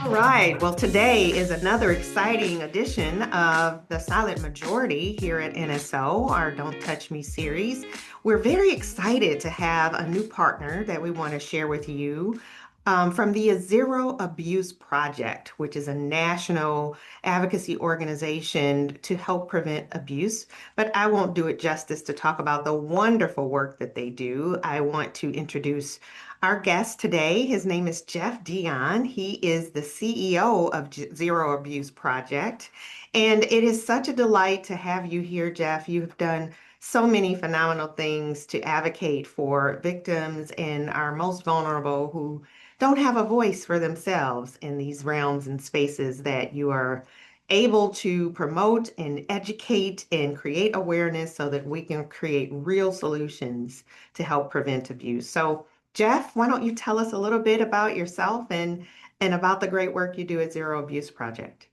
All right. Well, today is another exciting edition of the Silent Majority here at NSO, our Don't Touch Me series. We're very excited to have a new partner that we want to share with you from the Zero Abuse Project, which is a national advocacy organization to help prevent abuse. But I won't do it justice to talk about the wonderful work that they do. I want to introduce our guest today. His name is Jeff Dion. He is the CEO of Zero Abuse Project. And it is such a delight to have you here, Jeff. You've done so many phenomenal things to advocate for victims and our most vulnerable who don't have a voice for themselves in these realms and spaces that you are able to promote and educate and create awareness so that we can create real solutions to help prevent abuse. So Jeff, why don't you tell us a little bit about yourself and about the great work you do at Zero Abuse Project?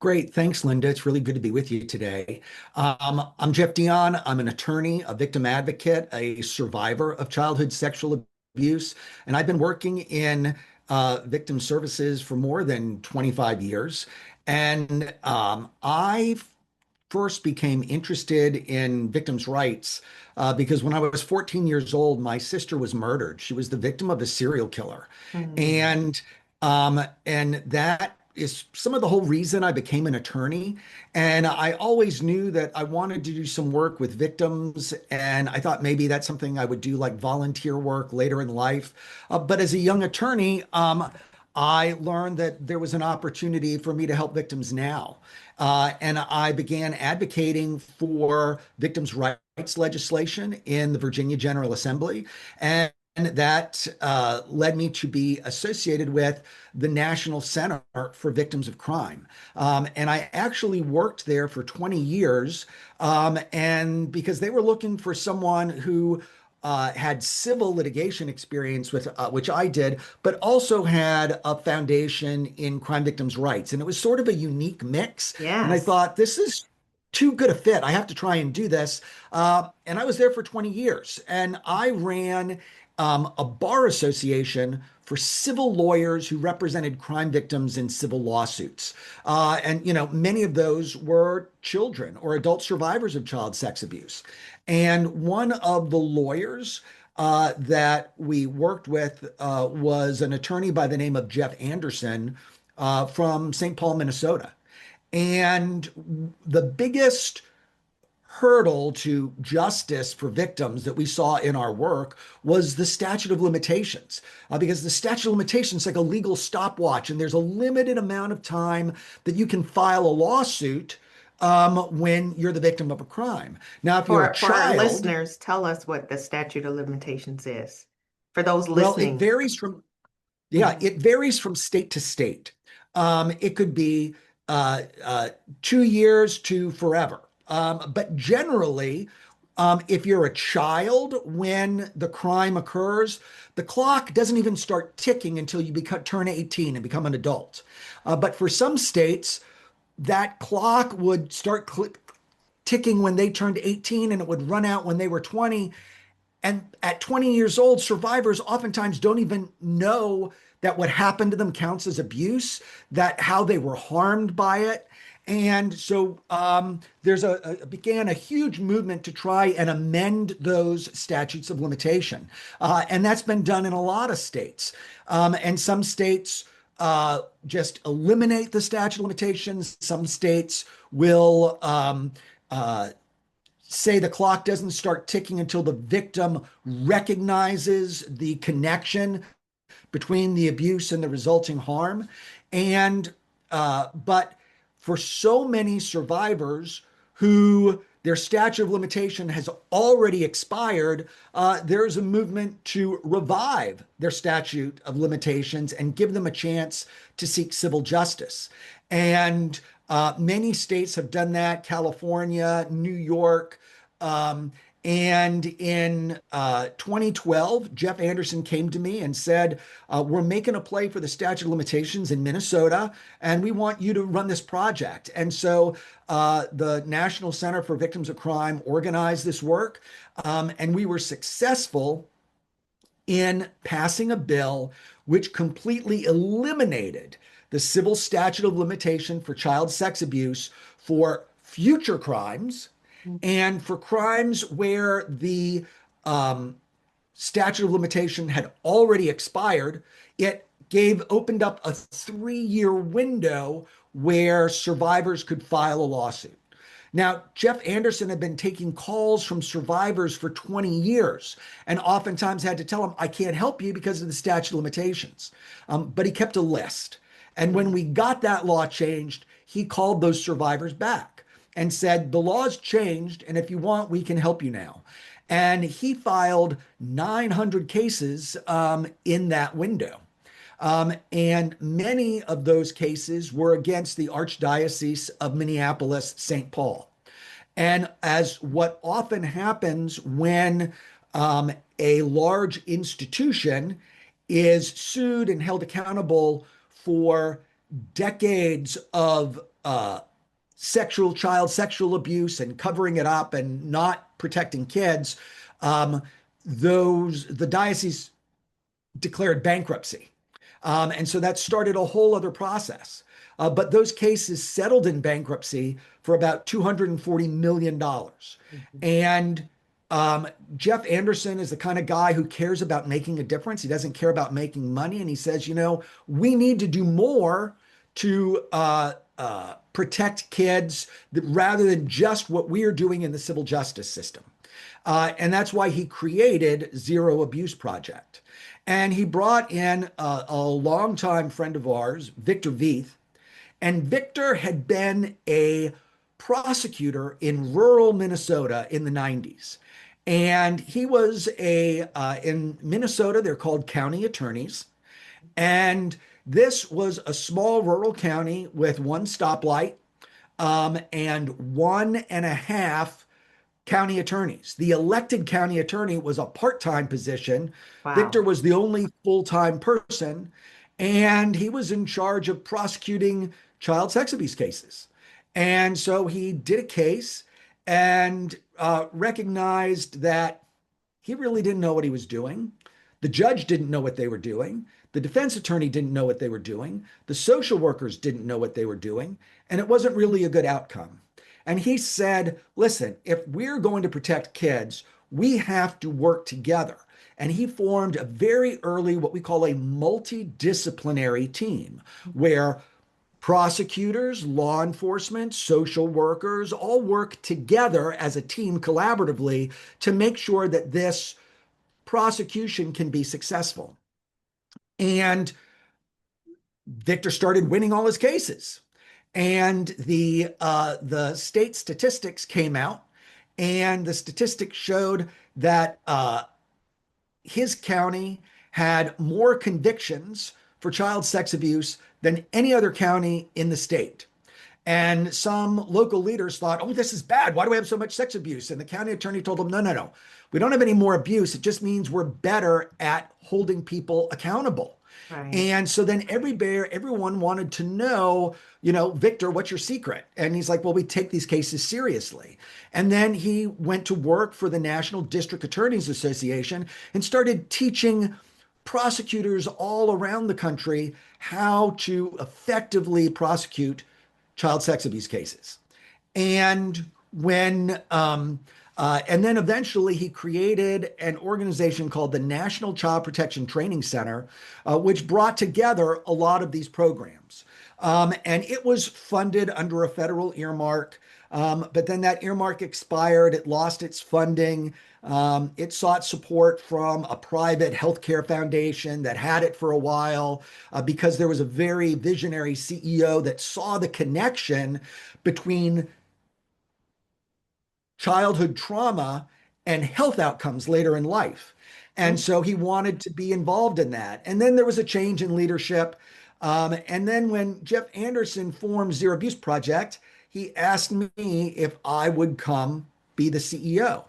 Great. Thanks, Linda. It's really good to be with you today. I'm Jeff Dion. I'm an attorney, a victim advocate, a survivor of childhood sexual abuse, and I've been working in victim services for more than 25 years. And I first became interested in victims' rights because when I was 14 years old, my sister was murdered. She was the victim of a serial killer. Mm. And that is some of the whole reason I became an attorney. And I always knew that I wanted to do some work with victims. And I thought maybe that's something I would do like volunteer work later in life. But as a young attorney, I learned that there was an opportunity for me to help victims now. And I began advocating for victims' rights legislation in the Virginia General Assembly. And that led me to be associated with the National Center for Victims of Crime. And I actually worked there for 20 years. And because they were looking for someone who had civil litigation experience with which I did, but also had a foundation in crime victims' rights. And it was sort of a unique mix. And I Yes. thought, this is too good a fit. I have to try and do this. And I was there for 20 years. And I ran a bar association for civil lawyers who represented crime victims in civil lawsuits. Many of those were children or adult survivors of child sex abuse. And one of the lawyers that we worked with was an attorney by the name of Jeff Anderson from St. Paul, Minnesota. And the biggest hurdle to justice for victims that we saw in our work was the statute of limitations, because the statute of limitations is like a legal stopwatch, and there's a limited amount of time that you can file a lawsuit when you're the victim of a crime. Now, if you're a For our child, listeners, tell us what the statute of limitations is. For those well, it listening. varies from yeah, Mhm. it varies from state to state. It could be 2 years to forever. But generally, if you're a child when the crime occurs, the clock doesn't even start ticking until you turn 18 and become an adult. But for some states, that clock would start ticking when they turned 18 and it would run out when they were 20. And at 20 years old, survivors oftentimes don't even know that what happened to them counts as abuse, that how they were harmed by it. And so there's began a huge movement to try and amend those statutes of limitation. And that's been done in a lot of states. And some states just eliminate the statute of limitations. Some states will uh, say the clock doesn't start ticking until the victim recognizes the connection between the abuse and the resulting harm. And but for so many survivors who their statute of limitation has already expired, there's a movement to revive their statute of limitations and give them a chance to seek civil justice. And many states have done that, California, New York. Um, and in 2012, Jeff Anderson came to me and said, we're making a play for the statute of limitations in Minnesota, and we want you to run this project. And so the National Center for Victims of Crime organized this work, and we were successful in passing a bill which completely eliminated the civil statute of limitation for child sex abuse for future crimes and for crimes where the um, statute of limitation had already expired. It opened up a 3-year window where survivors could file a lawsuit. Now, Jeff Anderson had been taking calls from survivors for 20 years and oftentimes had to tell them, I can't help you because of the statute of limitations. But he kept a list. And when we got that law changed, he called those survivors back and said, the law's changed, and if you want, we can help you now. And he filed 900 cases in that window. And many of those cases were against the Archdiocese of Minneapolis, St. Paul. And as what often happens when a large institution is sued and held accountable for decades of child sexual abuse and covering it up and not protecting kids, the diocese declared bankruptcy. And so that started a whole other process. But those cases settled in bankruptcy for about $240 million. And Jeff Anderson is the kind of guy who cares about making a difference. He doesn't care about making money. And he says, we need to do more to protect kids rather than just what we are doing in the civil justice system. And that's why he created Zero Abuse Project. And he brought in a longtime friend of ours, Victor Veith. And Victor had been a prosecutor in rural Minnesota in the 90s. And he was in Minnesota, they're called county attorneys. And this was a small rural county with one stoplight and 1.5 county attorneys. The elected county attorney was a part-time position. Wow. Victor was the only full-time person, and he was in charge of prosecuting child sex abuse cases. And so he did a case and recognized that he really didn't know what he was doing. The judge didn't know what they were doing. The defense attorney didn't know what they were doing. The social workers didn't know what they were doing. And it wasn't really a good outcome. And he said, listen, if we're going to protect kids, we have to work together. And he formed a very early, what we call a multidisciplinary team, where prosecutors, law enforcement, social workers all work together as a team collaboratively to make sure that this prosecution can be successful. And Victor started winning all his cases. And the state statistics came out, and the statistics showed that his county had more convictions for child sex abuse than any other county in the state. And some local leaders thought, oh, this is bad. Why do we have so much sex abuse? And the county attorney told them, no, no, no. We don't have any more abuse. It just means we're better at holding people accountable. Right. And so then everyone wanted to know, Victor, what's your secret? And he's like, well, we take these cases seriously. And then he went to work for the National District Attorneys Association and started teaching prosecutors all around the country how to effectively prosecute child sex abuse cases. And and then eventually he created an organization called the National Child Protection Training Center, which brought together a lot of these programs. And it was funded under a federal earmark, but then that earmark expired. It lost its funding. It sought support from a private healthcare foundation that had it for a while because there was a very visionary CEO that saw the connection between childhood trauma and health outcomes later in life. And so he wanted to be involved in that. And then there was a change in leadership. And then when Jeff Anderson formed Zero Abuse Project, he asked me if I would come be the CEO.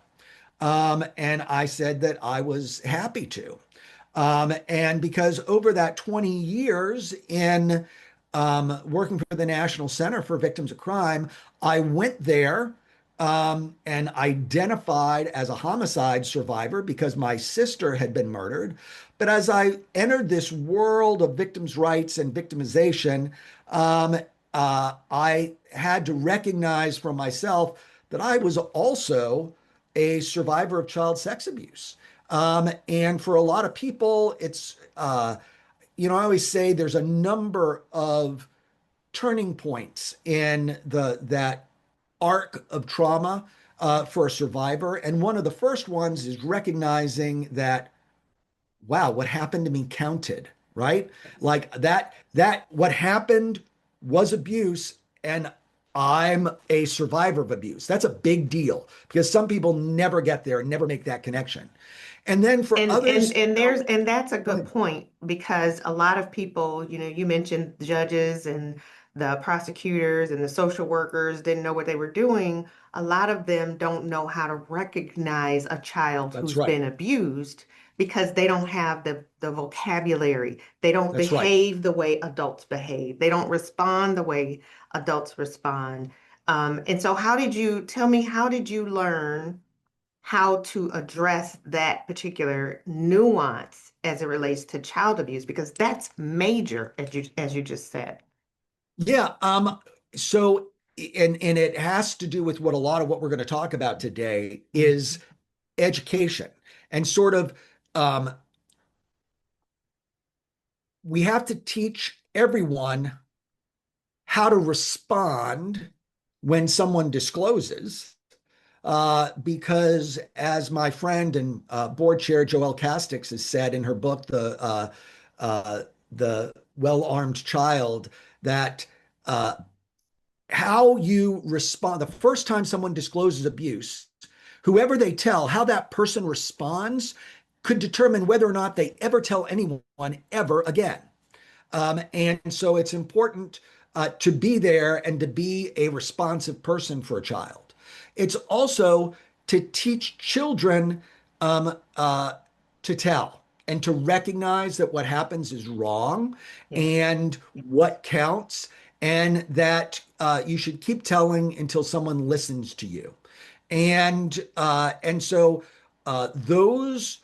And I said that I was happy to. And because over that 20 years in working for the National Center for Victims of Crime, I went there and identified as a homicide survivor because my sister had been murdered. But as I entered this world of victims' rights and victimization, um, I had to recognize for myself that I was also a survivor of child sex abuse. And for a lot of people, I always say there's a number of turning points in that arc of trauma for a survivor. And one of the first ones is recognizing that, wow, what happened to me counted, right? Like that what happened was abuse, and I'm a survivor of abuse. That's a big deal because some people never get there and never make that connection. And then for And others, that's a go good ahead. point because a lot of people, you mentioned judges and the prosecutors and the social workers didn't know what they were doing. A lot of them don't know how to recognize a child That's who's right. been abused because they don't have the vocabulary. They don't That's right. behave the way adults behave. They don't respond the way adults respond. And so tell me, how did you learn how to address that particular nuance as it relates to child abuse? Because that's major, as you just said. Yeah. So and it has to do with what a lot of what we're going to talk about today is Mhm. education and sort of um, we have to teach everyone how to respond when someone discloses. Because as my friend and board chair Joelle Castix has said in her book, the Well-Armed Child, that uh, how you respond the first time someone discloses abuse, whoever they tell, how that person responds could determine whether or not they ever tell anyone ever again. And so it's important to be there and to be a responsive person for a child. It's also to teach children um, uh, to tell and to recognize that what happens is wrong Yes. and what counts, and that you should keep telling until someone listens to you. And so those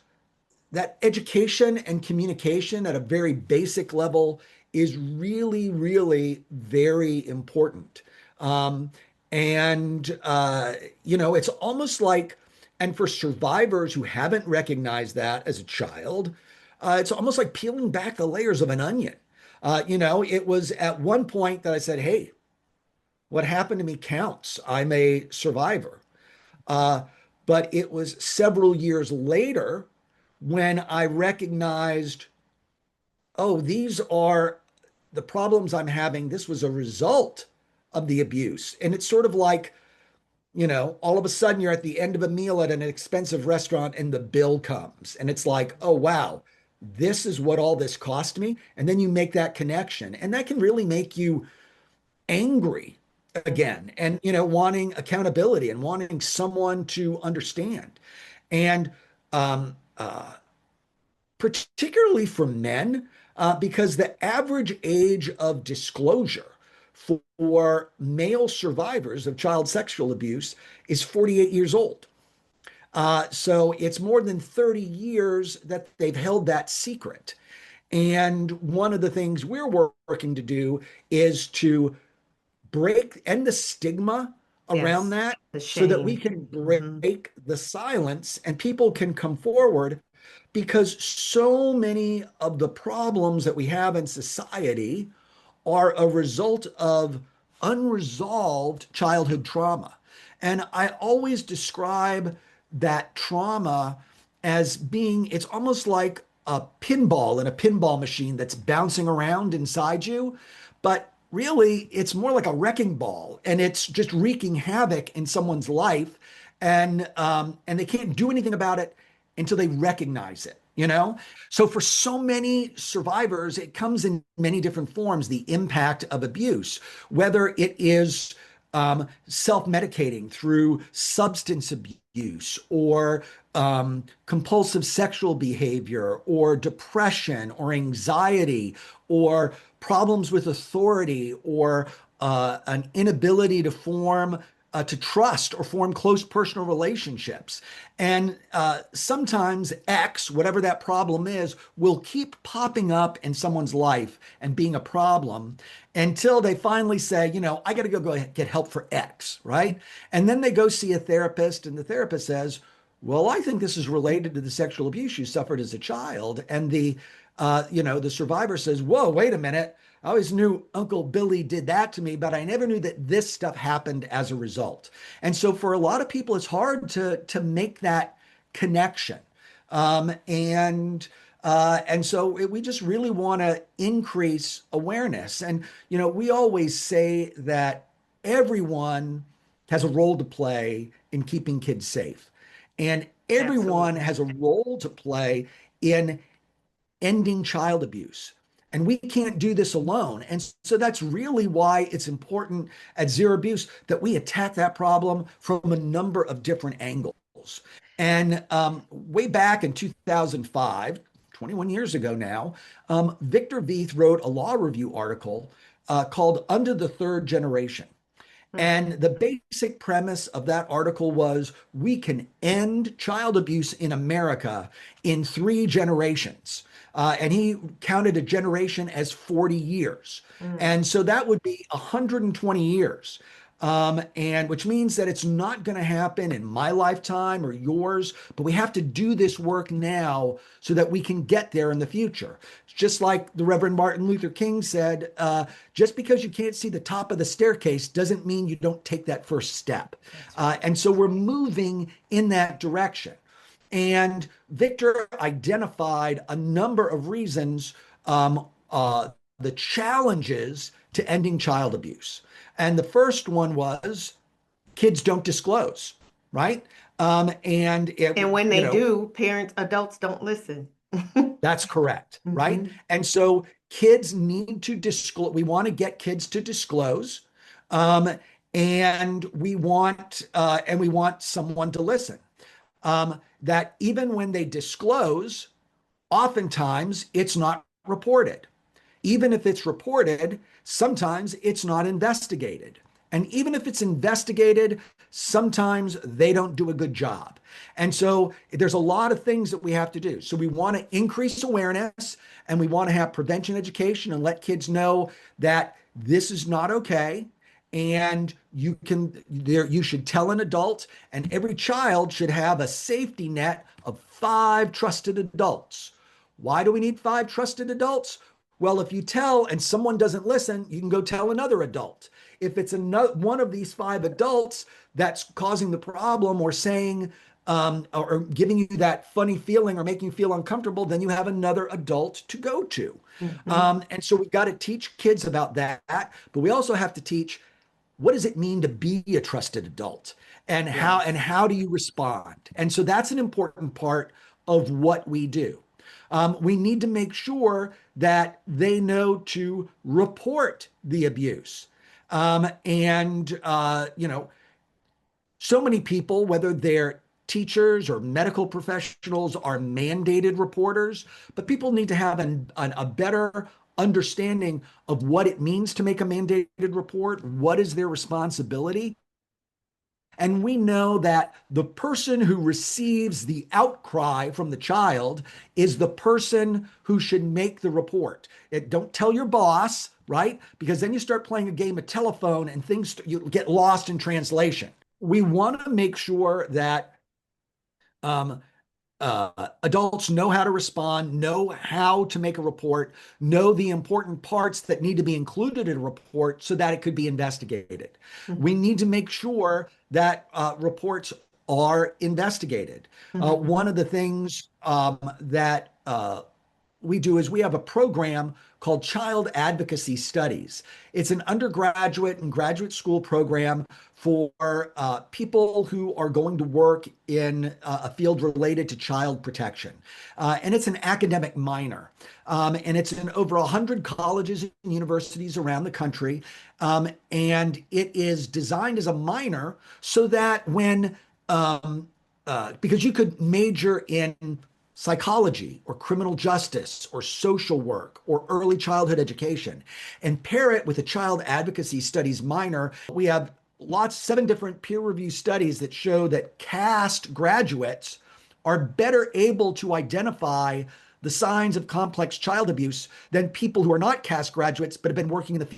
that education and communication at a very basic level is really, really very important. Um, and it's almost like, and for survivors who haven't recognized that as a child, it's almost like peeling back the layers of an onion. It was at one point that I said, hey, what happened to me counts. I'm a survivor. Uh, but it was several years later when I recognized, oh, these are the problems I'm having. This was a result of the abuse. And it's sort of like, all of a sudden you're at the end of a meal at an expensive restaurant and the bill comes. And it's like, oh, wow, this is what all this cost me. And then you make that connection. And that can really make you angry Mhm. again and wanting accountability and wanting someone to understand. And particularly for men, because the average age of disclosure for male survivors of child sexual abuse is 48 years old. So it's more than 30 years that they've held that secret. And one of the things we're working to do is to end the stigma around Yes. that The so that we shame. can Hmm. break the silence and people can come forward, because so many of the problems that we have in society are a result of unresolved childhood trauma. And I always describe that trauma as being, it's almost like a pinball in a pinball machine that's bouncing around inside you. But really, it's more like a wrecking ball and it's just wreaking havoc in someone's life. And they can't do anything about it until they recognize it. So for so many survivors, it comes in many different forms, the impact of abuse, whether it is self-medicating through substance abuse or compulsive sexual behavior or depression or anxiety or problems with authority or an inability to form to trust or form close personal relationships. And sometimes X, whatever that problem is, will keep popping up in someone's life and being a problem until they finally say, I got to go get help for X, right? And then they go see a therapist, and the therapist says, well, I think this is related to the sexual abuse you suffered as a child. And the survivor says, whoa, wait a minute. I always knew Uncle Billy did that to me, but I never knew that this stuff happened as a result. And so for a lot of people, it's hard to make that connection. And so we just really want to increase awareness. And, we always say that everyone has a role to play in keeping kids safe. And everyone Absolutely. has a role to play in ending child abuse. And we can't do this alone. And so that's really why it's important at Zero Abuse that we attack that problem from a number of different angles. And way back in 2005, 21 years ago now, Victor Veith wrote a law review article called Under the Third Generation. Mhm. And the basic premise of that article was we can end child abuse in America in 3 generations. And he counted a generation as 40 years. Mm. And so that would be 120 years. And which means that it's not going to happen in my lifetime or yours, but we have to do this work now so that we can get there in the future. It's just like the Reverend Martin Luther King said, just because you can't see the top of the staircase doesn't mean you don't take that first step. That's right. And so we're moving in that direction. And Victor identified a number of reasons, the challenges to ending child abuse. And the first one was kids don't disclose, right? And it, And when you they know, do, adults don't listen. that's correct, right? Hmm. And so kids need to disclose. We want to get kids to disclose, um, and we want someone to listen. That even when they disclose, oftentimes it's not reported. Even if it's reported, sometimes it's not investigated. And even if it's investigated, sometimes they don't do a good job. And so there's a lot of things that we have to do. So we want to increase awareness and we want to have prevention education and let kids know that this is not okay. And you should tell an adult, and every child should have a safety net of 5 trusted adults. Why do we need 5 trusted adults? Well, if you tell and someone doesn't listen, you can go tell another adult. If it's one of these 5 adults that's causing the problem or saying or giving you that funny feeling or making you feel uncomfortable, then you have another adult to go to. Hmm. And so we've got to teach kids about that, but we also have to teach what does it mean to be a trusted adult and Yes. how do you respond? And so that's an important part of what we do. We need to make sure that they know to report the abuse. So many people, whether they're teachers or medical professionals, are mandated reporters, but people need to have a better understanding of what it means to make a mandated report, what is their responsibility. And we know that the person who receives the outcry from the child is the person who should make the report. Don't tell your boss, right? Because then you start playing a game of telephone and things you get lost in translation. We want to make sure that um, adults know how to respond, know how to make a report, know the important parts that need to be included in a report so that it could be investigated. We Hmm. need to make sure that reports are investigated. Hmm. One of the things that we do is we have a program called Child Advocacy Studies. It's an undergraduate and graduate school program for people who are going to work in a field related to child protection. And it's an academic minor. And it's in over 100 colleges and universities around the country. And it is designed as a minor so that because you could major in psychology or criminal justice or social work or early childhood education and pair it with a child advocacy studies minor. We have 7 different peer-reviewed studies that show that CAST graduates are better able to identify the signs of complex child abuse than people who are not CAST graduates but have been working in the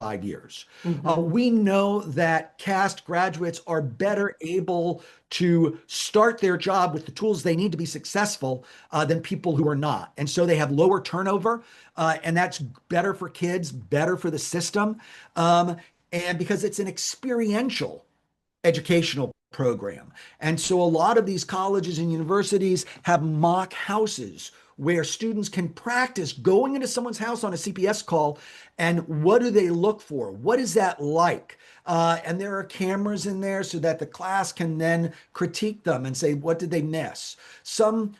5 years. Hmm. We know that CAST graduates are better able to start their job with the tools they need to be successful than people who are not. And so they have lower turnover, and that's better for kids, better for the system. And because it's an experiential educational program. And so a lot of these colleges and universities have mock houses where students can practice going into someone's house on a CPS call and what do they look for? What is that like? And there are cameras in there so that the class can then critique them and say, what did they miss? Some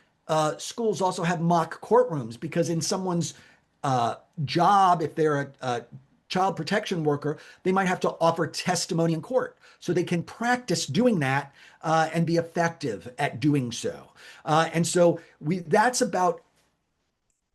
schools also have mock courtrooms because in someone's job, if they're a child protection worker, they might have to offer testimony in court. So they can practice doing that and be effective at doing so. And so that's about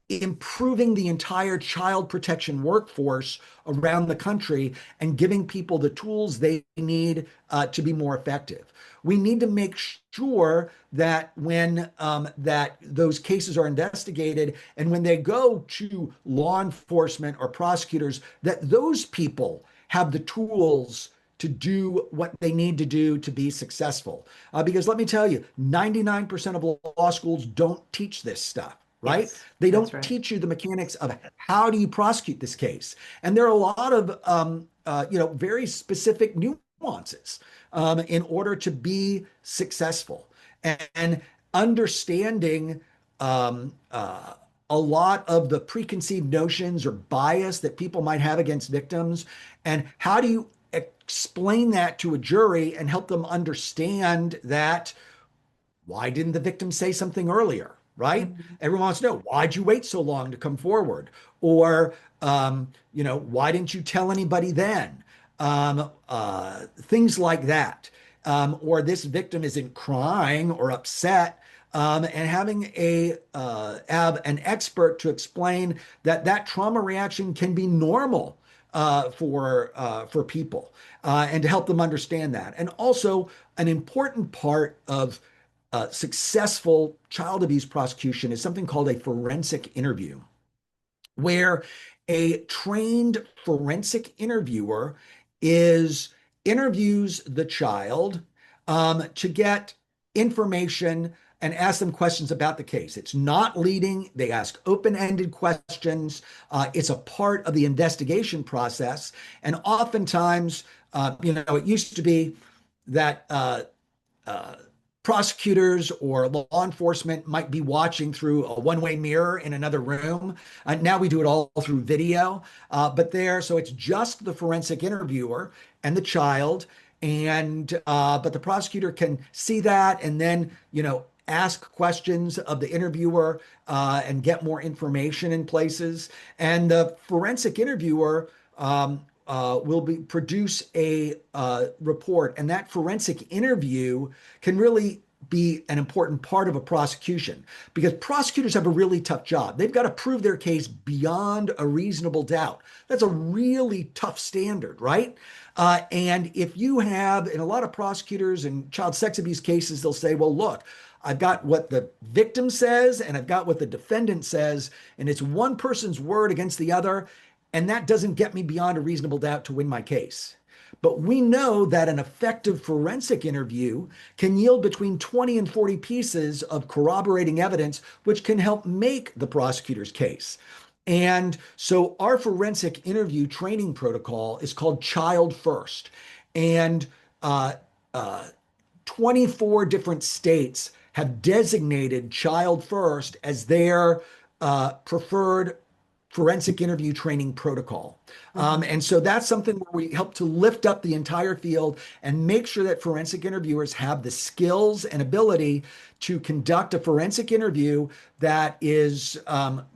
improving the entire child protection workforce around the country and giving people the tools they need to be more effective. We need to make sure that when that those cases are investigated and when they go to law enforcement or prosecutors, that those people have the tools to do what they need to do to be successful. Because let me tell you, 99% of law schools don't teach this stuff, right? Yes, They that's don't right. teach you the mechanics of how do you prosecute this case. And there are a lot of very specific nuances in order to be successful. And understanding a lot of the preconceived notions or bias that people might have against victims, and how do you explain that to a jury and help them understand that why didn't the victim say something earlier, right? Mhm. Everyone wants to know, why'd you wait so long to come forward? Or, why didn't you tell anybody then? Things like that. Or this victim isn't crying or upset. And having have an expert to explain that that trauma reaction can be normal for people, and to help them understand that. And also, an important part of successful child abuse prosecution is something called a forensic interview, where a trained forensic interviewer is interviews the child to get information and ask them questions about the case. It's not leading, they ask open-ended questions. It's a part of the investigation process. And oftentimes, it used to be that uh, prosecutors or law enforcement might be watching through a one-way mirror in another room. Now we do it all through video, so it's just the forensic interviewer and the child, and but the prosecutor can see that and then ask questions of the interviewer and get more information in places. And the forensic interviewer will produce a report, and that forensic interview can really be an important part of a prosecution because prosecutors have a really tough job. They've got to prove their case beyond a reasonable doubt. That's a really tough standard, right? And if you have, in a lot of prosecutors and child sex abuse cases, they'll say, well, look, I've got what the victim says and I've got what the defendant says, and it's one person's word against the other. And that doesn't get me beyond a reasonable doubt to win my case. But we know that an effective forensic interview can yield between 20 and 40 pieces of corroborating evidence, which can help make the prosecutor's case. And so our forensic interview training protocol is called Child First. And uh, uh, 24 different states have designated Child First as their preferred forensic interview training protocol. Mhm. And so that's something where we help to lift up the entire field and make sure that forensic interviewers have the skills and ability to conduct a forensic interview that is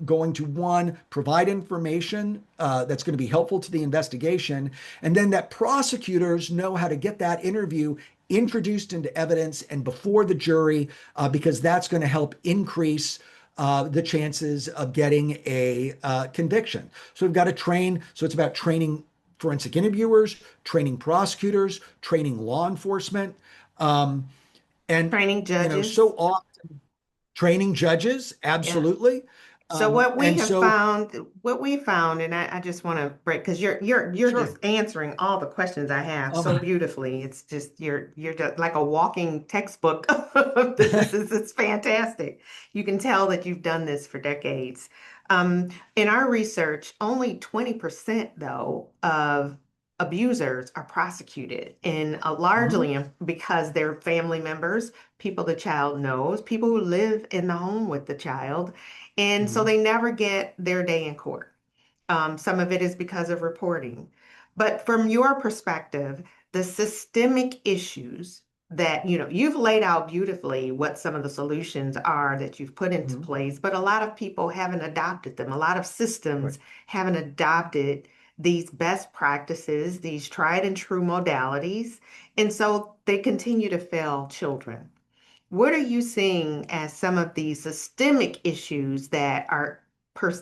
going to, one, provide information that's going to be helpful to the investigation, and then that prosecutors know how to get that interview introduced into evidence and before the jury, because that's going to help increase the chances of getting a conviction. So we've got to train. So it's about training forensic interviewers, training prosecutors, training law enforcement, um, and Training so judges. often training judges, Yeah. absolutely. So what we And have so, found, what we found, and I just want to break because you're just sure. answering all the questions I have so Um, beautifully. It's just you're just like a walking textbook of this. It's fantastic. You can tell that you've done this for decades. In our research, only 20% though of abusers are prosecuted, and mhm, largely because they're family members, people the child knows, people who live in the home with the child. And so mhm, they never get their day in court. Some of it is because of reporting. But from your perspective, the systemic issues that, you've laid out beautifully what some of the solutions are that you've put into mhm, place, but a lot of people haven't adopted them. A lot of right. systems haven't adopted these best practices, these tried and true modalities. And so they continue to fail children. What are you seeing as some of the systemic issues that are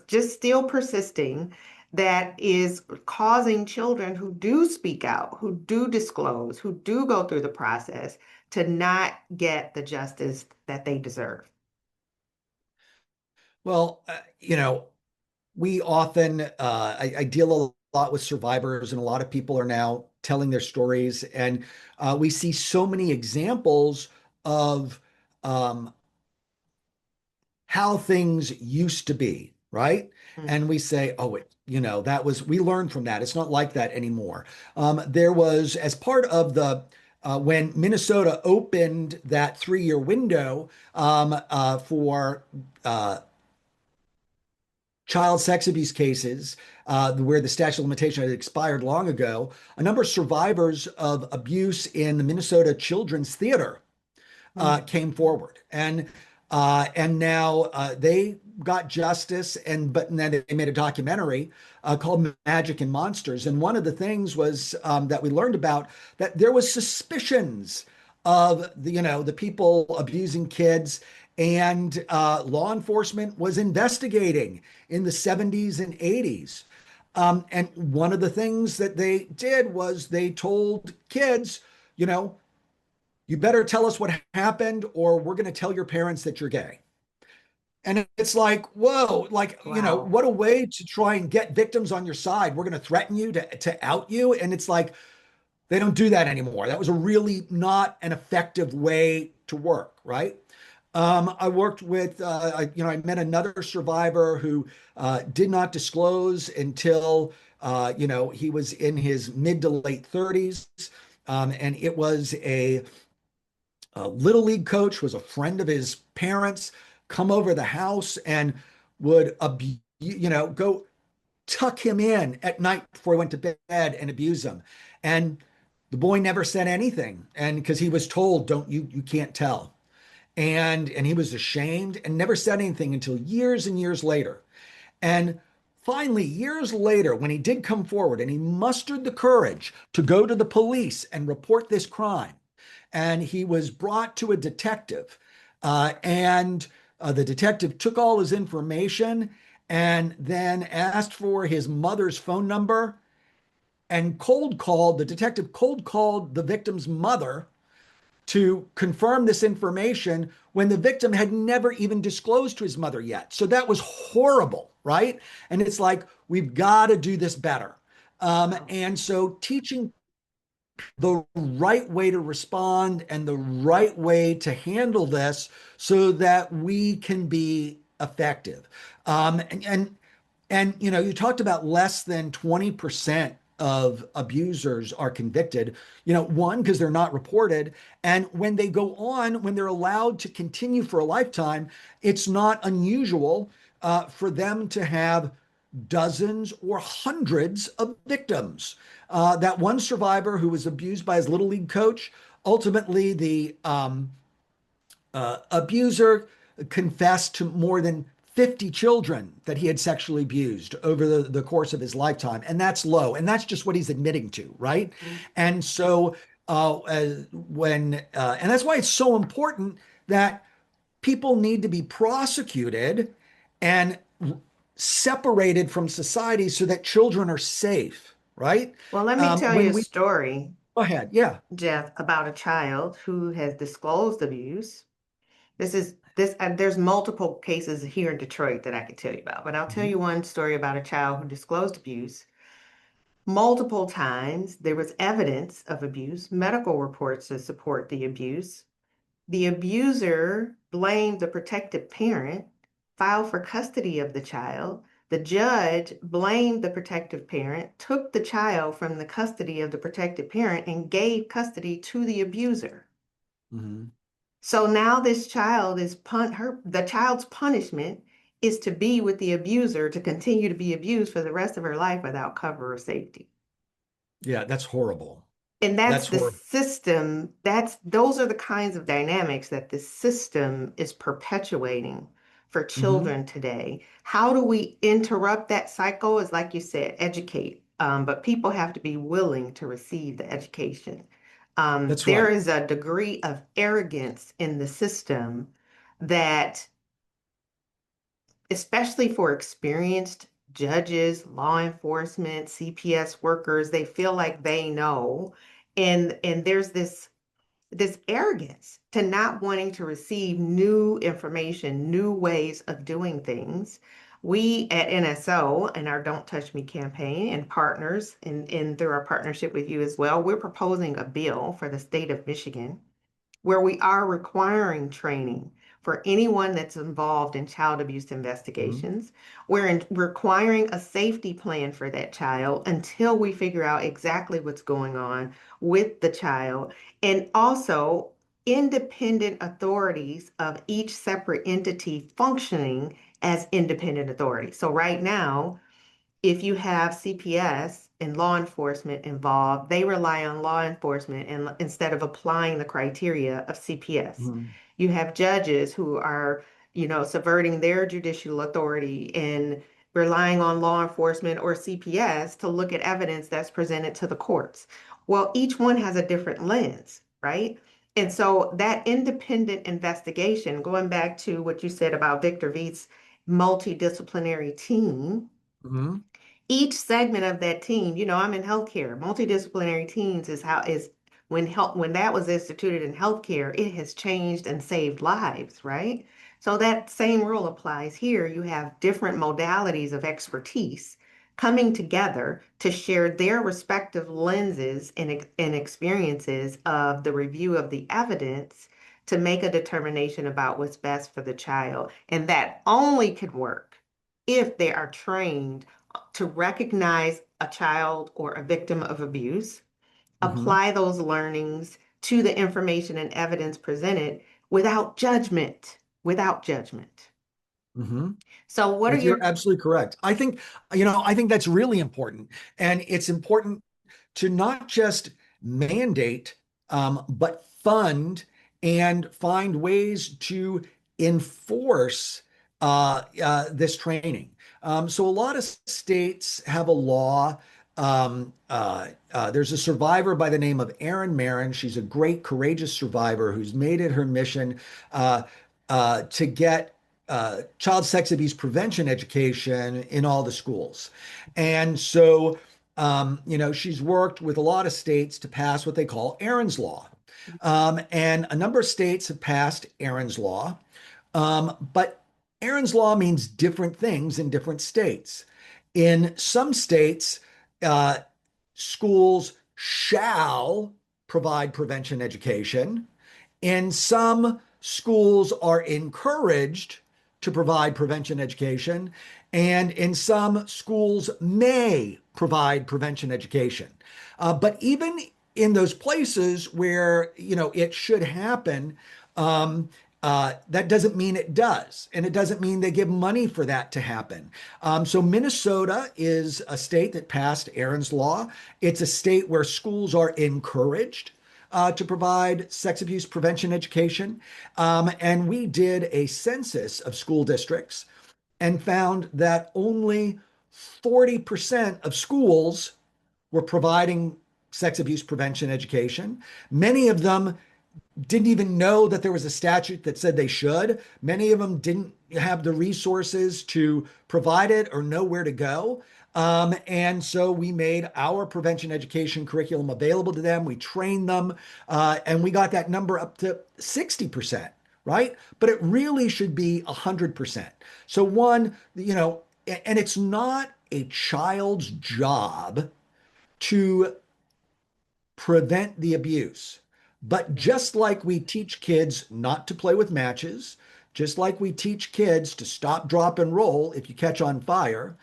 just still persisting, that is causing children who do speak out, who do disclose, who do go through the process to not get the justice that they deserve? Well, we often, I deal a lot with survivors, and a lot of people are now telling their stories. And we see so many examples of um, how things used to be, right? Mm, And we say, oh, we learned from that. It's not like that anymore. There was, as part of when Minnesota opened that 3 year window for uh, child sex abuse cases, where the statute of limitation had expired long ago, a number of survivors of abuse in the Minnesota Children's Theater mm, came forward, and now they got justice, but then they made a documentary called Magic and Monsters. And one of the things was that we learned about that there was suspicions of the people abusing kids, and law enforcement was investigating in the 70s and 80s. And one of the things that they did was they told kids, you know, you better tell us what happened, or we're going to tell your parents that you're gay. And it's like, whoa, like, wow. what a way to try and get victims on your side. We're going to threaten you to out you. And it's like, they don't do that anymore. That was a really not an effective way to work, right? I worked with, I met another survivor who did not disclose until, he was in his mid to late 30s. And it was a little league coach, was a friend of his parents, come over the house and would go tuck him in at night before he went to bed and abuse him. And the boy never said anything, and because he was told, don't you can't tell. And he was ashamed and never said anything until years and years later. And finally, years later, when he did come forward and he mustered the courage to go to the police and report this crime, and he was brought to a detective. And the detective took all his information and then asked for his mother's phone number, and the detective cold called the victim's mother to confirm this information when the victim had never even disclosed to his mother yet. So that was horrible, right? And it's like, we've got to do this better. Wow. And so teaching the right way to respond and the right way to handle this so that we can be effective. And you talked about less than 20% of abusers are convicted, one, because they're not reported. And when they go on, when they're allowed to continue for a lifetime, it's not unusual for them to have dozens or hundreds of victims. That one survivor who was abused by his little league coach, ultimately the abuser confessed to more than 50 children that he had sexually abused over the course of his lifetime. And that's low. And that's just what he's admitting to, right? Mm, And so, and that's why it's so important that people need to be prosecuted and separated from society so that children are safe. right? Well, let me tell you When a we story, Go ahead, yeah. Jeff, about a child who has disclosed abuse. There's multiple cases here in Detroit that I could tell you about, but I'll tell Mhm, you one story about a child who disclosed abuse multiple times. There was evidence of abuse, medical reports to support the abuse. The abuser blamed the protective parent, filed for custody of the child. The judge blamed the protective parent, took the child from the custody of the protective parent, and gave custody to the abuser. mhm. So now this child is the child's punishment is to be with the abuser to continue to be abused for the rest of her life without cover or safety. Yeah, that's horrible. And that's That's the horrible. system, those are the kinds of dynamics that the system is perpetuating for Hmm. children today. How do we interrupt that cycle? Is like you said, educate. But people have to be willing to receive the education. That's There right. is a degree of arrogance in the system that, especially for experienced judges, law enforcement, CPS workers, they feel like they know. And there's this arrogance to not wanting to receive new information, new ways of doing things. We at NSO and our Don't Touch Me campaign and partners, and through our partnership with you as well, we're proposing a bill for the state of Michigan where we are requiring training for anyone that's involved in child abuse Mhm. investigations. Requiring a safety plan for that child until we figure out exactly what's going on with the child. And also, independent authorities of each separate entity functioning as independent authorities. So, right now, if you have CPS and law enforcement involved, they rely on law enforcement and instead of applying the criteria of CPS. Mhm. You have judges who are, subverting their judicial authority and relying on law enforcement or CPS to look at evidence that's presented to the courts. Well, each one has a different lens, right? And so that independent investigation, going back to what you said about Victor Veit's multidisciplinary team, Mhm. each segment of that team, I'm in healthcare. Multidisciplinary teams is how is when that was instituted in healthcare, it has changed and saved lives, right? So that same rule applies here. You have different modalities of expertise coming together to share their respective lenses and experiences of the review of the evidence to make a determination about what's best for the child. And that only can work if they are trained to recognize a child or a victim of abuse, Mhm. apply those learnings to the information and evidence presented without judgment, without judgment. Mhm. So what are You're your absolutely correct. I think that's really important. And it's important to not just mandate, but fund and find ways to enforce this training. So a lot of states have a law. There's a survivor by the name of Erin Marin. She's a great, courageous survivor who's made it her mission uh, to get child sex abuse prevention education in all the schools. And so she's worked with a lot of states to pass what they call Erin's Law. And a number of states have passed Erin's Law. But Erin's Law means different things in different states. In some states, uh, schools shall provide prevention education. And some schools are encouraged to provide prevention education, and in some schools may provide prevention education. But even in those places where it should happen, um, that doesn't mean it does, and it doesn't mean they give money for that to happen. So Minnesota is a state that passed Aaron's Law. It's a state where schools are encouraged to provide sex abuse prevention education. And we did a census of school districts and found that only 40% of schools were providing sex abuse prevention education. Many of them didn't even know that there was a statute that said they should. Many of them didn't have the resources to provide it or know where to go. And so we made our prevention education curriculum available to them. We trained them, and we got that number up to 60%, right? But it really should be 100%. So, one, and it's not a child's job to prevent the abuse. But just like we teach kids not to play with matches, just like we teach kids to stop, drop, and roll if you catch on fire,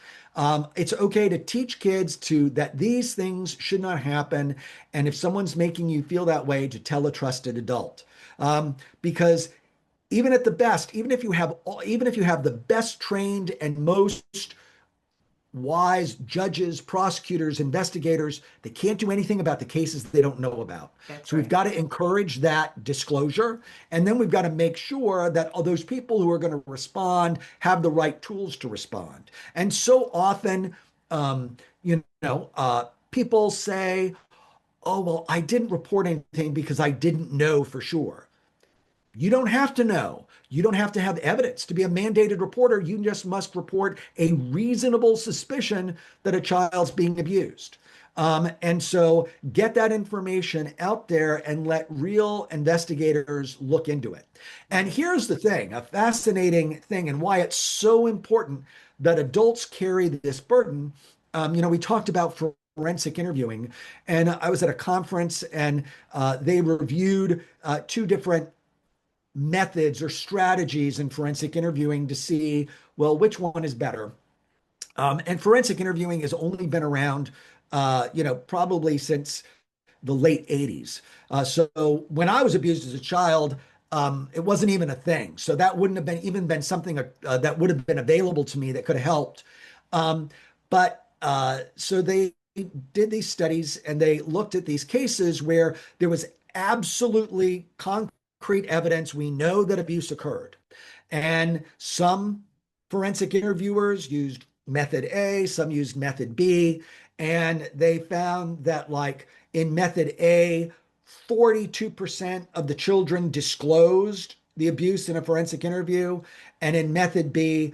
it's okay to teach kids to that these things should not happen. And if someone's making you feel that way, to tell a trusted adult. Because even at the best, even if you have the best trained and most wise judges, prosecutors, investigators, they can't do anything about the cases they don't know about. That's So we've right. got to encourage that disclosure. And then we've got to make sure that all those people who are going to respond have the right tools to respond. And so often, people say, oh, well, I didn't report anything because I didn't know for sure. You don't have to know. You don't have to have evidence to be a mandated reporter. You just must report a reasonable suspicion that a child's being abused. And so get that information out there and let real investigators look into it. And here's the thing, a fascinating thing, and why it's so important that adults carry this burden. We talked about forensic interviewing, and I was at a conference and they reviewed two different methods or strategies in forensic interviewing to see, well, which one is better. And forensic interviewing has only been around, probably since the late 80s. So when I was abused as a child, it wasn't even a thing. So that wouldn't have been even been something that would have been available to me that could have helped. So they did these studies and they looked at these cases where there was absolutely concrete evidence. We know that abuse occurred. And some forensic interviewers used method A, some used method B, and they found that, like in method A, 42% of the children disclosed the abuse in a forensic interview, and in method B,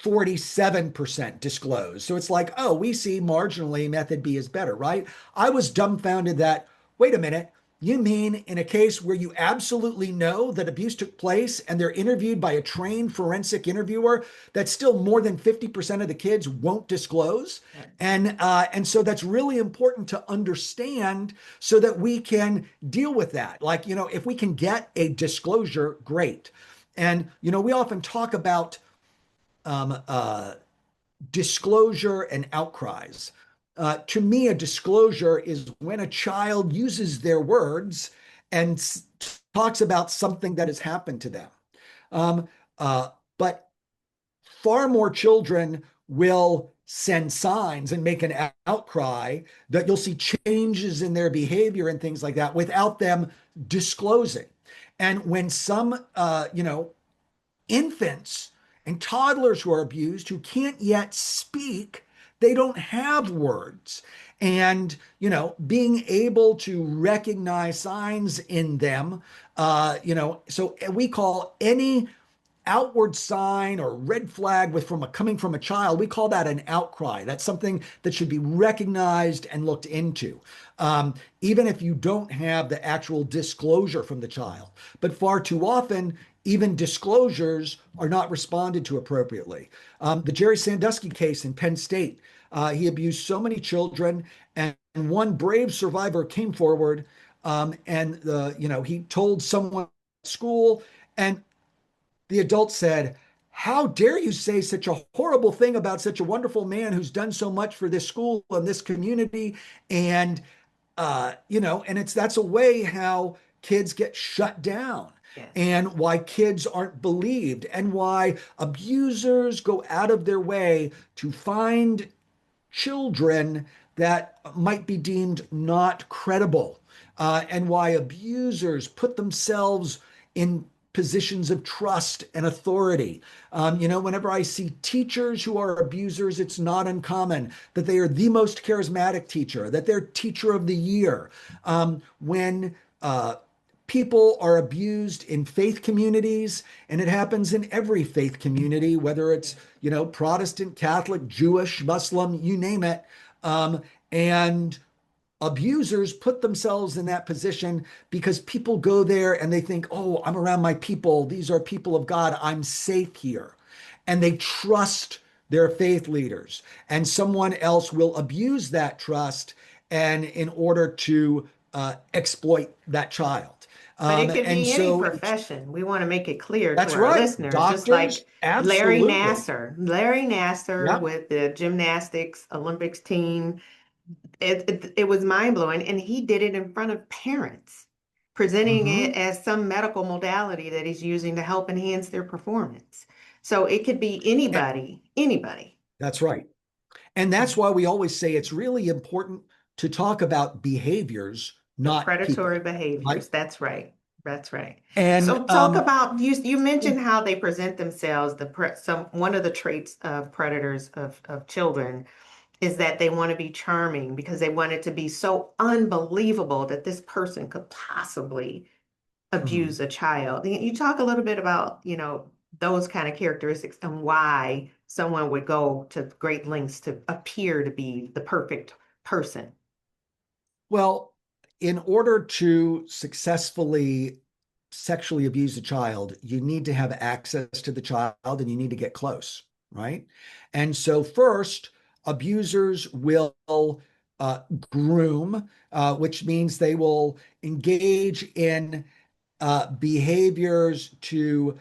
47% disclosed. So it's like, oh, we see marginally method B is better, right? I was dumbfounded that, wait a minute, you mean in a case where you absolutely know that abuse took place and they're interviewed by a trained forensic interviewer, that still more than 50% of the kids won't disclose? Yeah. And so that's really important to understand so that we can deal with that. Like, if we can get a disclosure, great. And, we often talk about um, uh, disclosure and outcries. To me, a disclosure is when a child uses their words and talks about something that has happened to them. Um, but far more children will send signs and make an outcry that you'll see changes in their behavior and things like that without them disclosing. And when some, infants and toddlers who are abused who can't yet speak, they don't have words. And, being able to recognize signs in them, so we call any outward sign or red flag coming from a child, we call that an outcry. That's something that should be recognized and looked into, even if you don't have the actual disclosure from the child. But far too often, even disclosures are not responded to appropriately. The Jerry Sandusky case in Penn State, he abused so many children, and one brave survivor came forward, and he told someone at school, and the adult said, how dare you say such a horrible thing about such a wonderful man who's done so much for this school and this community? And, and that's a way how kids get shut down Yes. and why kids aren't believed and why abusers go out of their way to find children that might be deemed not credible, and why abusers put themselves in positions of trust and authority. Whenever I see teachers who are abusers, it's not uncommon that they are the most charismatic teacher, that they're teacher of the year. When people are abused in faith communities, and it happens in every faith community, whether it's, Protestant, Catholic, Jewish, Muslim, you name it. And abusers put themselves in that position because people go there and they think, oh, I'm around my people. These are people of God. I'm safe here. And they trust their faith leaders. And someone else will abuse that trust and in order to exploit that child. But it could And be any so profession. We want to make it clear to that's our right. listeners, just Doctors, like absolutely. Larry Nasser Yep. with the gymnastics Olympics team. It was mind blowing, and he did it in front of parents, presenting it Hmm. as some medical modality that he's using to help enhance their performance. So it could be anybody, anybody. That's right. And that's why we always say it's really important to talk about behaviors, The not predatory people, right? behaviors. That's right. That's right. And So talk about you mentioned how they present themselves, some one of the traits of predators of children is that they want to be charming because they want it to be so unbelievable that this person could possibly mhm. abuse a child. You talk a little bit about, those kind of characteristics and why someone would go to great lengths to appear to be the perfect person. Well, in order to successfully sexually abuse a child, you need to have access to the child and you need to get close, right? And so, first, abusers will uh, groom, which means they will engage in behaviors to,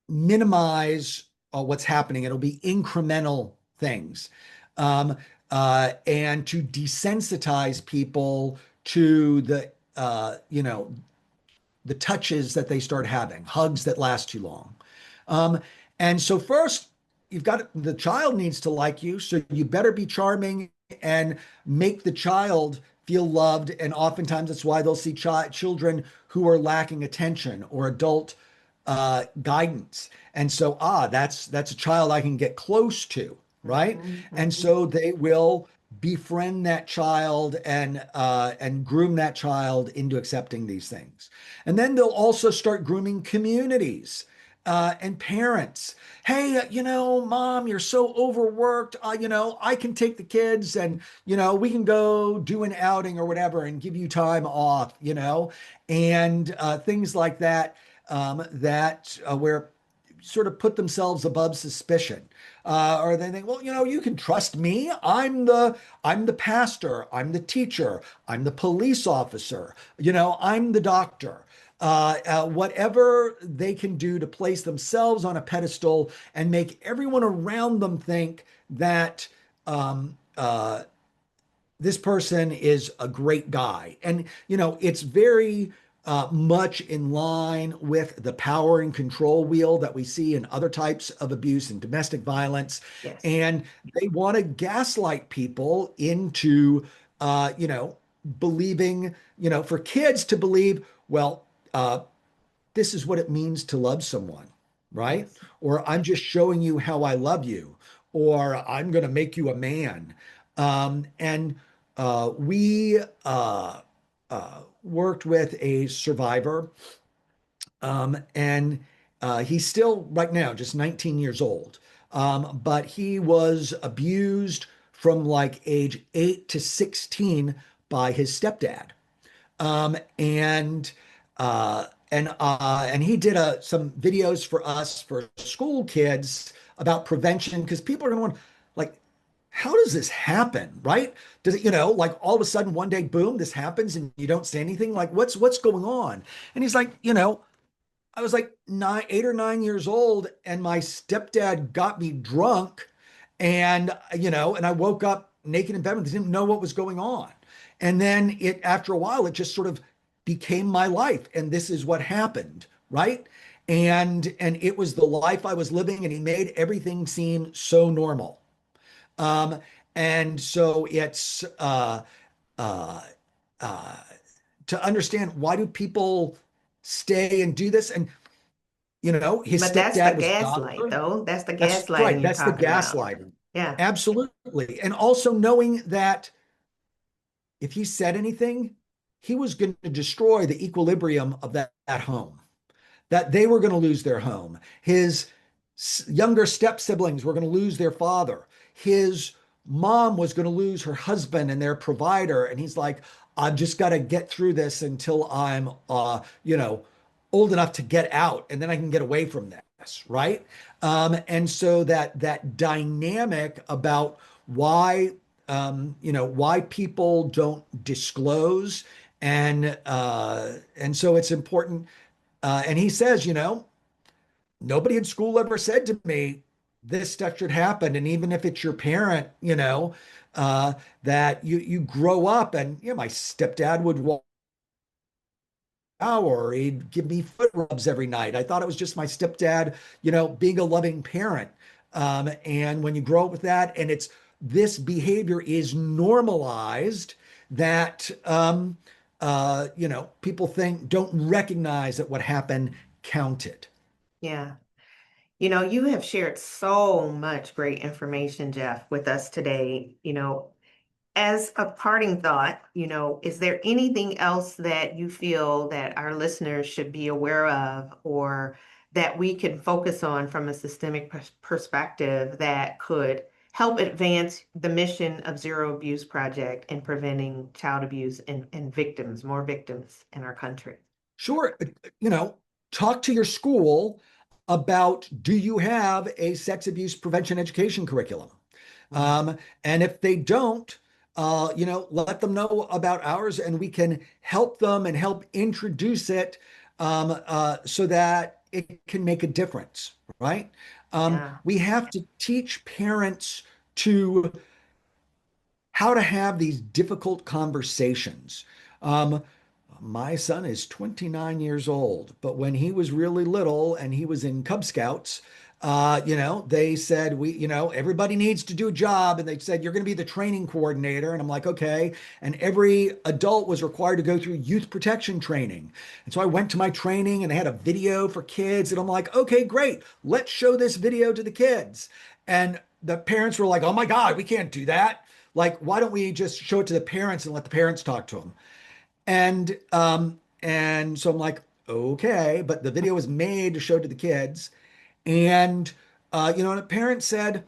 minimize what's happening. It'll be incremental things. Um, and to desensitize people to the touches that they start having, hugs that last too long. Um, and so first, the child needs to like you, so you better be charming and make the child feel loved. And oftentimes, that's why they'll see children who are lacking attention or adult guidance. And so, that's a child I can get close to, right? Mhm, And mhm. so they will befriend that child and groom that child into accepting these things. And then they'll also start grooming communities and parents. Hey, mom, you're so overworked. I can take the kids and, we can go do an outing or whatever and give you time off, and things like that, that where sort of put themselves above suspicion. Or they think, well, you can trust me. I'm the pastor. I'm the teacher. I'm the police officer. I'm the doctor. Whatever they can do to place themselves on a pedestal and make everyone around them think that this person is a great guy. And, it's very much in line with the power and control wheel that we see in other types of abuse and domestic violence. Yes. And they want to gaslight people into, believing, for kids to believe, well, this is what it means to love someone, right? Yes. Or I'm just showing you how I love you, or I'm going to make you a man. And we worked with a survivor, and he's still right now just 19 years old. But he was abused from like age 8 to 16 by his stepdad. And he did some videos for us for school kids about prevention because people are going to want like, how does this happen, right? Does it, like all of a sudden one day, boom, this happens and you don't say anything? Like, what's going on? And he's like, I was like 8 or 9 years old, and my stepdad got me drunk, and I woke up naked in bed and didn't know what was going on. And then after a while, it just sort of became my life, and this is what happened, right? And it was the life I was living, and he made everything seem so normal. Um, and so it's uh, uh, to understand why do people stay and do this, and his But that's the stepdad was a gaslight, doctor. though. That's the That's right. gaslighting you're That's the talking about. gaslighting. Yeah. Absolutely. And also knowing that if he said anything, he was going to destroy the equilibrium of that home, that they were going to lose their home. His younger step siblings were going to lose their father. His mom was going to lose her husband and their provider. And he's like, I've just got to get through this until I'm, old enough to get out, and then I can get away from this, right? And so that dynamic about why people don't disclose, and so it's important. And he says, nobody in school ever said to me this stuff should happen. And even if it's your parent, uh, that you grow up, and my stepdad would walk out, or he'd give me foot rubs every night. I thought it was just my stepdad, being a loving parent. And when you grow up with that, and it's this behavior is normalized, that people don't recognize that what happened counted. Yeah. You have shared so much great information, Jeff, with us today. As a parting thought, is there anything else that you feel that our listeners should be aware of, or that we can focus on from a systemic perspective that could help advance the mission of Zero Abuse Project in preventing child abuse and victims, more victims in our country? Sure. Talk to your school about, do you have a sex abuse prevention education curriculum? Mm. And if they don't, let them know about ours, and we can help them and help introduce it, so that it can make a difference, right? Yeah. We have to teach parents to how to have these difficult conversations. Um, my son is 29 years old, but when he was really little and he was in Cub Scouts, they said, everybody needs to do a job. And they said, you're going to be the training coordinator. And I'm like, okay. And every adult was required to go through youth protection training. And so I went to my training, and they had a video for kids. And I'm like, okay, great. Let's show this video to the kids. And the parents were like, oh my God, we can't do that. Like, why don't we just show it to the parents and let the parents talk to them? And so I'm like, okay, but the video was made to show to the kids. And and a parent said,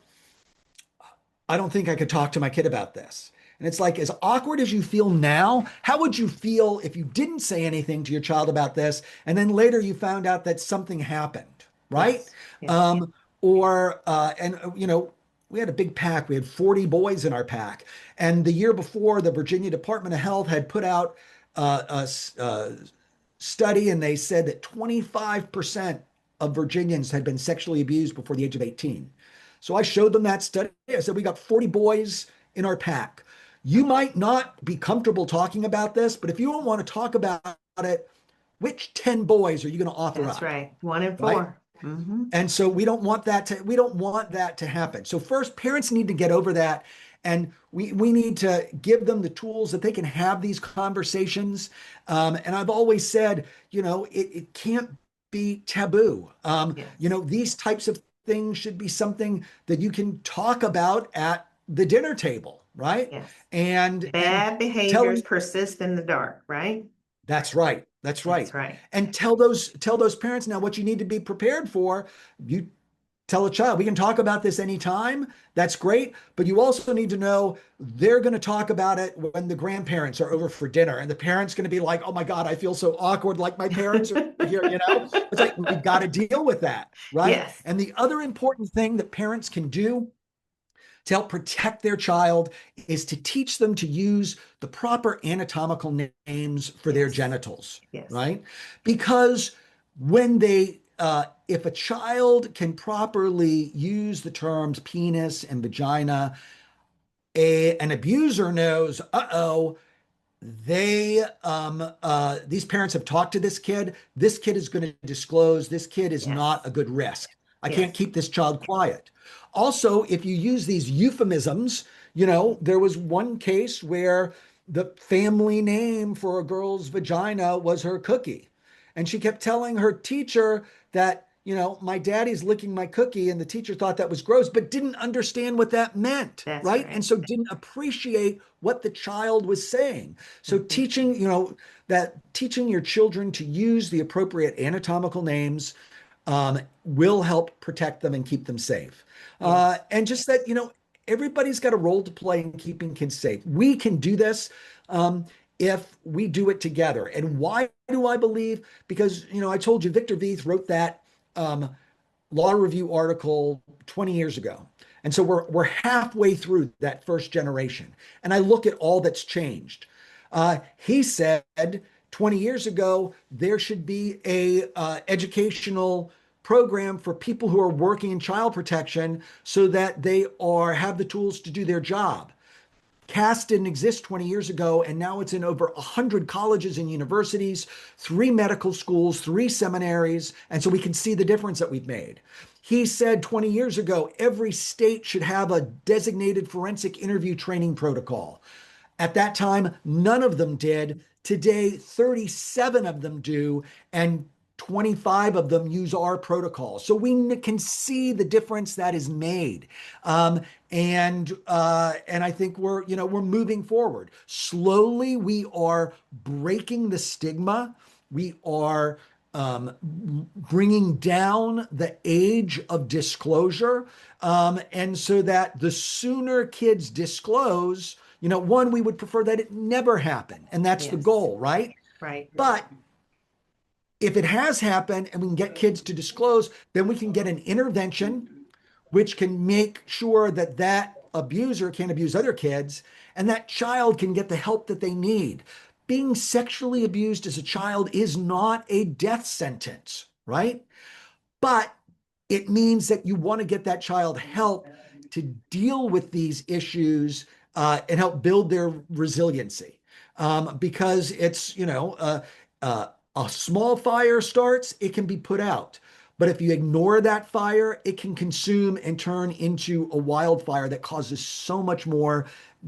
I don't think I could talk to my kid about this. And it's like, as awkward as you feel now, how would you feel if you didn't say anything to your child about this, and then later you found out that something happened, right? Yes. Yes. We had a big pack. We had 40 boys in our pack. And the year before, the Virginia Department of Health had put out a study, and they said that 25% of Virginians had been sexually abused before the age of 18. So I showed them that study. I said, we got 40 boys in our pack. You might not be comfortable talking about this, but if you don't want to talk about it, which 10 boys are you going to offer That's up? right. One and Right? four. Mm-hmm. And so we don't want that to happen. So first, parents need to get over that. And we need to give them the tools that they can have these conversations. And I've always said, it can't be taboo. Yes. These types of things should be something that you can talk about at the dinner table, right? Yes. And Bad behaviors telling persist in the dark, right? that's right. That's That's right. right. And tell those parents now what you need to be prepared for. You tell a child, we can talk about this anytime. That's great. But you also need to know they're going to talk about it when the grandparents are over for dinner. And the parents going to be like, oh my God, I feel so awkward, like my parents are here. It's like, we've got to deal with that. Right. Yes. And the other important thing that parents can do to help protect their child is to teach them to use the proper anatomical names for their Yes. genitals, Yes. right? Because if a child can properly use the terms penis and vagina, an abuser knows, uh-oh, these parents have talked to this kid. This kid is going to disclose. This kid is Yes. not a good risk. I can't Yes. keep this child quiet. Also, if you use these euphemisms, there was one case where the family name for a girl's vagina was her cookie. And she kept telling her teacher that, my daddy's licking my cookie, and the teacher thought that was gross, but didn't understand what that meant, That's right? And right. so didn't appreciate what the child was saying. So Mhm. teaching your children to use the appropriate anatomical names will help protect them and keep them safe. Yes. And just that, everybody's got a role to play in keeping kids safe. We can do this um, if we do it together. And why do I believe? Because, I told you, Victor Vieth wrote that um, law review article 20 years ago. And so we're halfway through that first generation. And I look at all that's changed. He said 20 years ago, there should be a educational program for people who are working in child protection so that they have the tools to do their job. CAS didn't exist 20 years ago, and now it's in over 100 colleges and universities, 3 medical schools, 3 seminaries. And so we can see the difference that we've made. He said 20 years ago, every state should have a designated forensic interview training protocol. At that time, none of them did. Today, 37 of them do, and 25 of them use our protocol. So we can see the difference that is made. And I think we're moving forward. Slowly, we are breaking the stigma. We are bringing down the age of disclosure. And so that the sooner kids disclose, one, we would prefer that it never happen. And that's the Yes. goal, right? Right. But if it has happened and we can get kids to disclose, then we can get an intervention which can make sure that that abuser can't abuse other kids and that child can get the help that they need. Being sexually abused as a child is not a death sentence, right? But it means that you want to get that child help to deal with these issues and help build their resiliency. Because it's, a small fire starts, it can be put out. But if you ignore that fire, it can consume and turn into a wildfire that causes so much more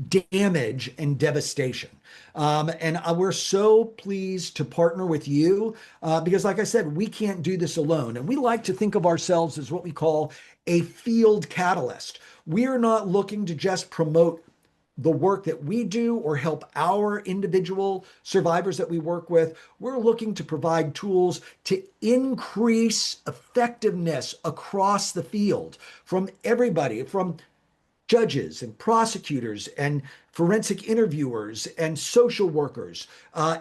damage and devastation. And we're so pleased to partner with you because, like I said, we can't do this alone. And we like to think of ourselves as what we call a field catalyst. We are not looking to just promote the work that we do or help our individual survivors that we work with. We're looking to provide tools to increase effectiveness across the field from everybody, from judges and prosecutors and forensic interviewers and social workers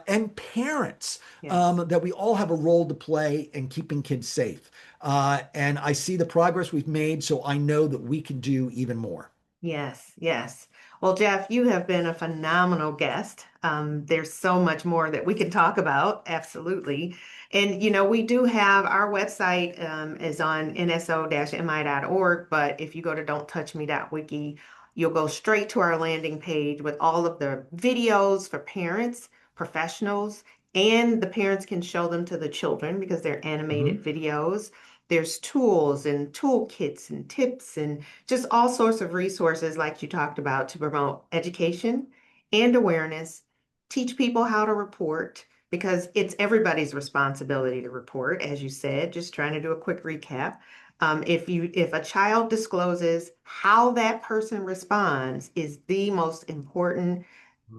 and parents, Yes. that we all have a role to play in keeping kids safe. And I see the progress we've made, so I know that we can do even more. Yes, yes. Well, Jeff, you have been a phenomenal guest. There's so much more that we can talk about, absolutely. And we do have our website is on nso-mi.org, but if you go to don'ttouchme.wiki, you'll go straight to our landing page with all of the videos for parents, professionals, and the parents can show them to the children because they're animated Mhm. videos. There's tools and toolkits and tips and just all sorts of resources like you talked about to promote education and awareness, teach people how to report because it's everybody's responsibility to report, as you said, just trying to do a quick recap. If a child discloses, how that person responds is the most important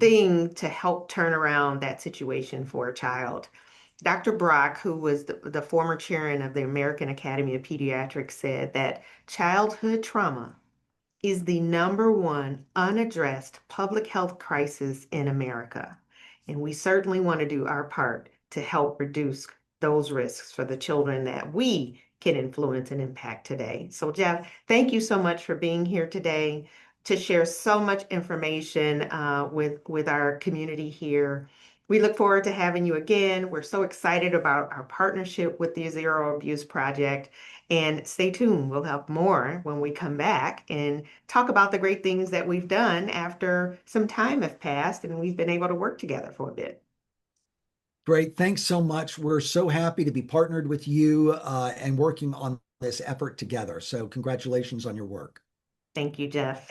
thing to help turn around that situation for a child. Dr. Brock, who was the former chairman of the American Academy of Pediatrics, said that childhood trauma is the number one unaddressed public health crisis in America. And we certainly want to do our part to help reduce those risks for the children that we can influence and impact today. So, Jeff, thank you so much for being here today to share so much information with our community here. We look forward to having you again. We're so excited about our partnership with the Zero Abuse Project. And stay tuned, we'll have more when we come back and talk about the great things that we've done after some time have passed and we've been able to work together for a bit. Great. Thanks so much. We're so happy to be partnered with you and working on this effort together. So, congratulations on your work. Thank you, Jeff.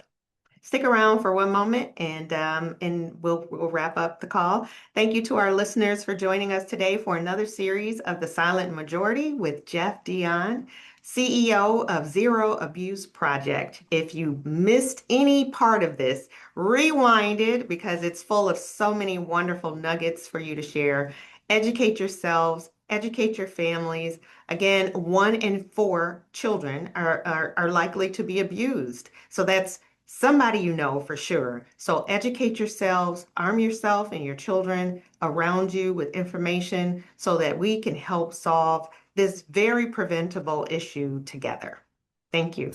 stick around for one moment and we'll wrap up the call. Thank you to our listeners for joining us today for another series of The Silent Majority with Jeff Dion, CEO of Zero Abuse Project. If you missed any part of this, rewind it because it's full of so many wonderful nuggets for you to share. Educate yourselves, educate your families. Again, 1 in 4 children are likely to be abused. So that's somebody you know for sure. So educate yourselves, arm yourself and your children around you with information so that we can help solve this very preventable issue together. Thank you.